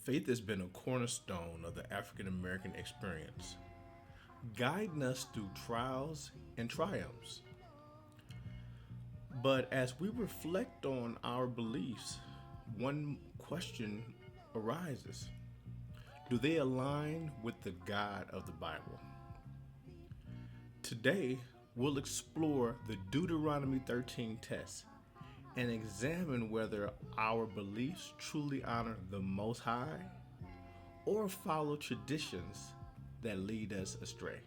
Faith has been a cornerstone of the African American experience, guiding us through trials and triumphs. But as we reflect on our beliefs, one question arises: do they align with the God of the Bible? Today, we'll explore the Deuteronomy 13 test and examine whether our beliefs truly honor the Most High or follow traditions that lead us astray.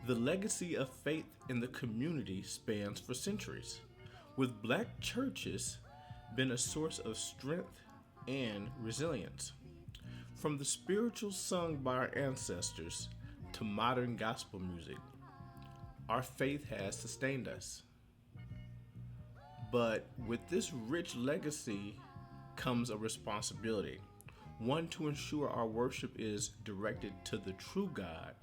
The legacy of faith in the community spans for centuries, with Black churches been a source of strength and resilience. From the spirituals sung by our ancestors to modern gospel music, our faith has sustained us. But with this rich legacy comes a responsibility, one to ensure our worship is directed to the true God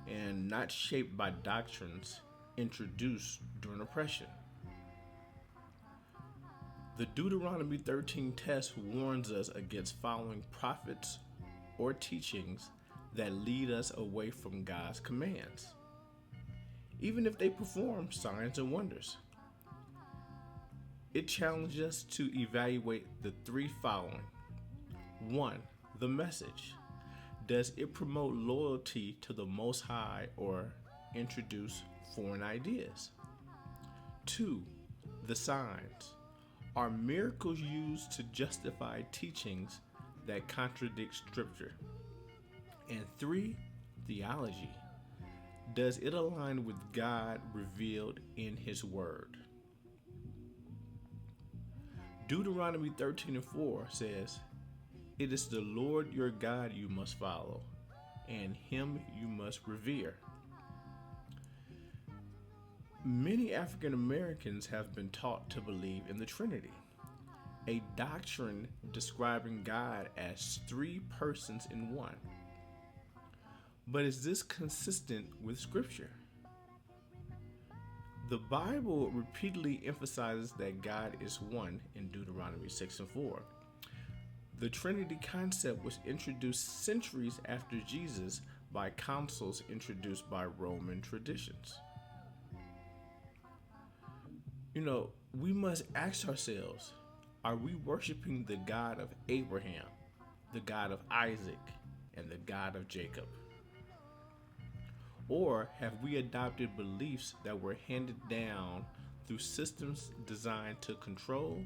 and not shaped by doctrines introduced during oppression. The Deuteronomy 13 test warns us against following prophets or teachings that lead us away from God's commands, even if they perform signs and wonders. It challenges us to evaluate the three following. 1. The message. Does it promote loyalty to the Most High or introduce foreign ideas? 2. The signs. Are miracles used to justify teachings that contradict Scripture? And 3. Theology. Does it align with God revealed in His Word? Deuteronomy 13:4 says, "It is the Lord your God you must follow, and Him you must revere." Many African Americans have been taught to believe in the Trinity, a doctrine describing God as three persons in one. But is this consistent with Scripture? The Bible repeatedly emphasizes that God is one in Deuteronomy 6:4. The Trinity concept was introduced centuries after Jesus by councils introduced by Roman traditions. We must ask ourselves, are we worshiping the God of Abraham, the God of Isaac, and the God of Jacob? Or have we adopted beliefs that were handed down through systems designed to control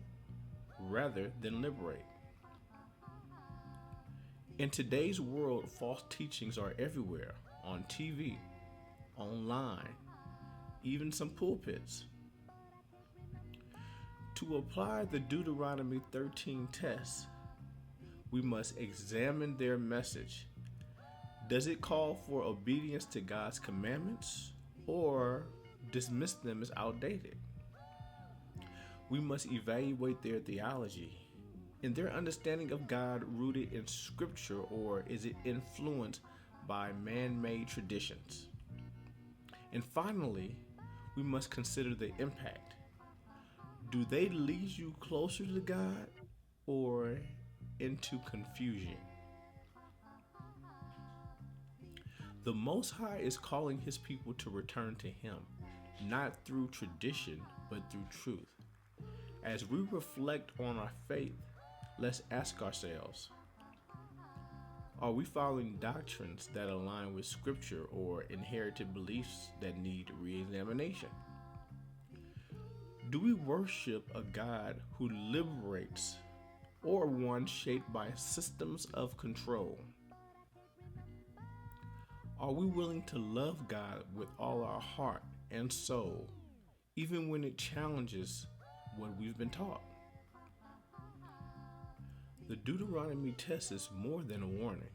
rather than liberate? In today's world, false teachings are everywhere, on TV, online, even some pulpits. To apply the Deuteronomy 13 test, we must examine their message. Does it call for obedience to God's commandments or dismiss them as outdated? We must evaluate their theology. Is their understanding of God rooted in Scripture, or is it influenced by man-made traditions? And finally, we must consider the impact. Do they lead you closer to God or into confusion? The Most High is calling His people to return to Him, not through tradition, but through truth. As we reflect on our faith, let's ask ourselves, are we following doctrines that align with Scripture or inherited beliefs that need re-examination? Do we worship a God who liberates or one shaped by systems of control? Are we willing to love God with all our heart and soul, even when it challenges what we've been taught? The Deuteronomy test is more than a warning.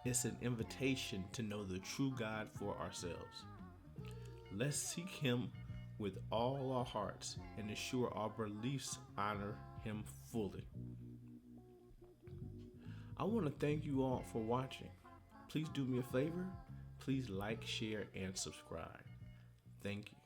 It's an invitation to know the true God for ourselves. Let's seek Him with all our hearts and ensure our beliefs honor Him fully. I want to thank you all for watching. Please do me a favor. Please like, share, and subscribe. Thank you.